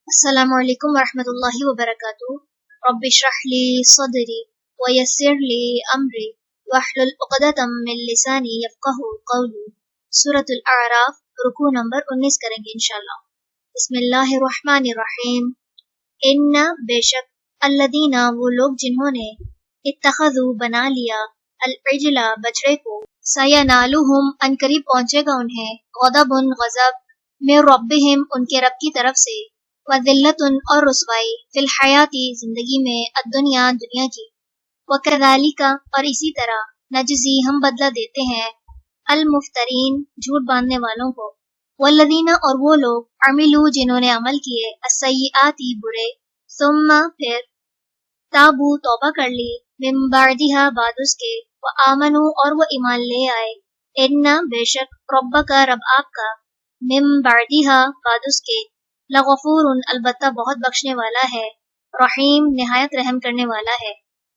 السلام علیکم ورحمۃ اللہ وبرکاتہ۔ رب اشرح لی صدری ویسر لی امری واحلل عقدۃ من لسانی یفقهوا قولی۔ سورۃ الاعراف، رکوع نمبر 19 کریں گے انشاءاللہ۔ بسم اللہ الرحمن الرحیم۔ ان بے شک الذین وہ لوگ جنہوں نے اتخذوا بنا لیا العجل بچڑے کو، سینالہم ان قریب پہنچے گا انہیں غضب غضب من ربہم ان کے رب کی طرف سے، وذلت اور رسوائی فی الحیاتی زندگی میں الدنیا دنیا کی، وکذالک اور اسی طرح نجزی ہم بدلہ دیتے ہیں المفترین جھوٹ باندھنے والوں کو، والذین اور وہ لوگ عملوا جنہوں نے عمل کیے السیئات برے، ثم پھر تابو توبہ کر لی من بعدہا بعد اس کے، وآمنوا اور وہ ایمان لے آئے، ان بے شک ربک رب آپ کا من بعدہا بعد اس کے لغفور البتہ بہت بخشنے والا ہے، رحیم نہایت رحم کرنے والا ہے۔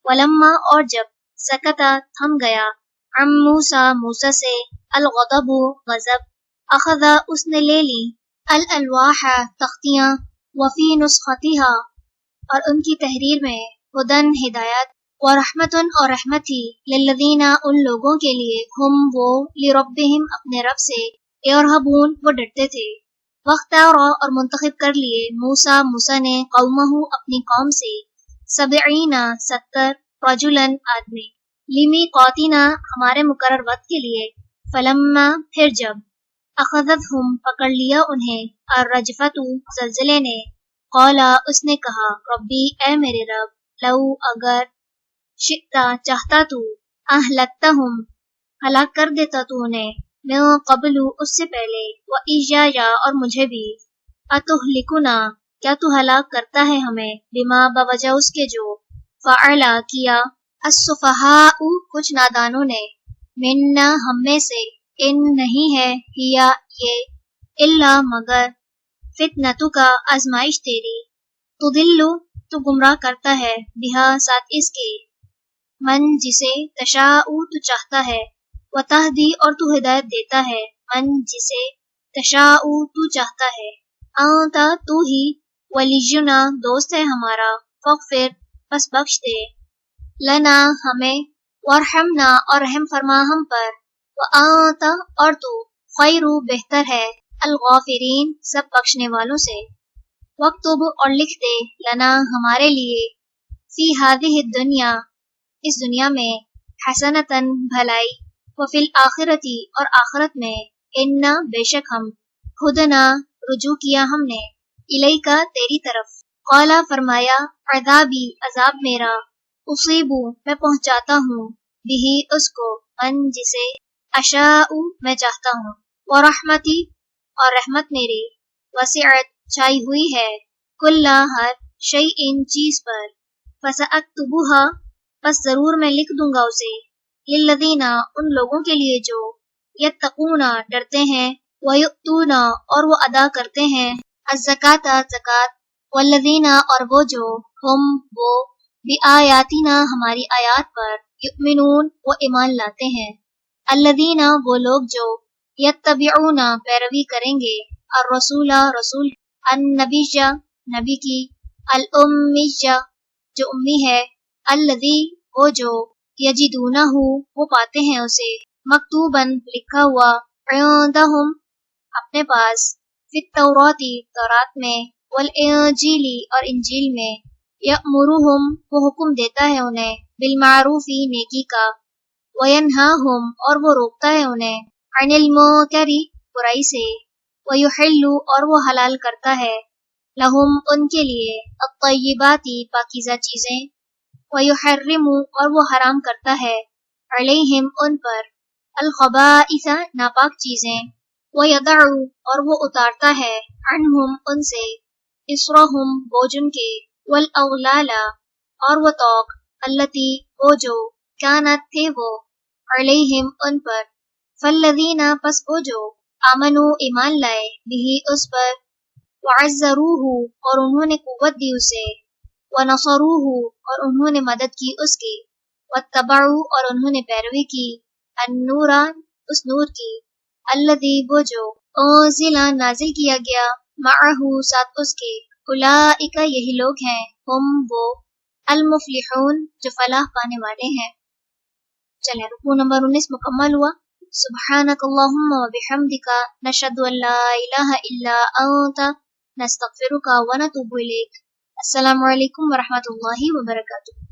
ولما اور جب سکتا تھم گیا عن موسیٰ موسیٰ سے الغضب غضب، اخذ اس نے لے لی الالواح تختیاں، وفی نسختها اور ان کی تحریر میں ہدن ہدایت، ورحمتن اور رحمت تھی للذین ان لوگوں کے لیے ہم وہ لربہم اپنے رب سے یرہبون وہ ڈرتے تھے، واختار اور منتخب کر لیے موسیٰ نے قومہ اپنی قوم سے 70 رجلاً آدمی لمیقاتنا ہمارے مقرر وقت کے لیے، فلما پھر جب اخذتہم پکڑ لیا انہیں الرجفۃ زلزلے نے، قالا اس نے کہا ربی اے میرے رب لو اگر شئتا چاہتا تو اہلکتہم ہلاک کر دیتا تو انہیں من قبل اس سے پہلے، وإیایا اور مجھے بھی، اتہلکنا کیا تو ہلاک کرتا ہے ہمیں، بما بوجہ اس کے جو فعلا کیا السفہاء کچھ نادانوں نے، منا ہم میں سے، ان نہیں ہے ہیا یہ الا مگر فتنتک آزمائش تیری، تضل تو گمراہ کرتا ہے بہا ساتھ اس کے، من جسے تشاء تو چاہتا ہے، وتہدی اور تو ہدایت دیتا ہے من جسے تشاء تو چاہتا ہے، انت تو ہی ولینا دوست ہے ہمارا، فاغفر پس بخش دے، لنا ہمیں، وارحمنا اور رحم فرما ہم پر، وانت اور تو خیر بہتر ہے الغافرین سب بخشنے والوں سے، وقتب اور لکھ دے لنا ہمارے لیے، فی ہذہ الدنیا اس دنیا میں، حسنتاً بھلائی، وفی الآخرتی اور آخرت میں، انا بے شک ہم، ہدنا رجوع کیا ہم نے، الیکا تیری طرف، قالا فرمایا عذابی عذاب میرا، اصیبو میں پہنچاتا ہوں، بہی اس کو، من جسے، اشاء میں چاہتا ہوں، ورحمتی اور رحمت میری، وسعت چھائی ہوئی ہے، کلا ہر شیء چیز پر، فسأکتبوها پس ضرور میں لکھ دوں گا اسے، للذین ان لوگوں کے لیے جو یتقون ڈرتے ہیں، ویؤتون اور وہ ادا کرتے ہیں الزکاۃ زکوٰۃ، والذین اور وہ جو ہم وہ بآیاتنا ہماری آیات پر یؤمنون وہ ایمان لاتے ہیں، الذین وہ لوگ جو یتبعون پیروی کریں گے الرسول رسول، النبی نبی کی، الامی جو امی ہے، الذی وہ جو یجدونہ وہ پاتے ہیں اسے، مکتوباً لکھا ہوا، عندہم اپنے پاس، فی التوراۃ تورات میں، والانجیل اور انجیل میں، یأمرہم وہ حکم دیتا ہے انہیں، بالمعروف نیکی کا، وینہاہم اور وہ روکتا ہے انہیں، عن المنکر برائی سے، ویحل اور وہ حلال کرتا ہے، لہم ان کے لیے، الطیبات پاکیزہ چیزیں، وَيُحَرِّمُ اور وہ حرام کرتا ہے، علیہم ان پر، الخبائث ناپاک چیزیں، وَيَضَعُ اور وہ اتارتا ہے، عنہم ان سے، اصرہم بوجھ ان کے، والأغلال اور وہ طوق، التی وہ جو، کانت تھے وہ، علیہم ان پر، فالذین پس وہ جو، آمنوا ایمان لائے، بہی اس پر، وعزروہ اور انہوں نے قوت دی اسے، وَنَصَرُوهُ اور انہوں نے مدد کی اس کی، وَاتَّبَعُوا اور انہوں نے پیروی کی، النور اس نور کی، الذی وہ جو، انزل نازل کیا گیا، معہ ساتھ اس کے، اولئک یہی لوگ ہیں، ہم وہ، المفلحون جو فلاح پانے والے ہیں۔ چلیں رکوع نمبر 19 مکمل ہوا۔ سبحانک اللہم و بحمدک نشہد ان لا الہ الا انت نستغفرک و نتوب الیک۔ السلام علیکم ورحمۃ اللہ وبرکاتہ۔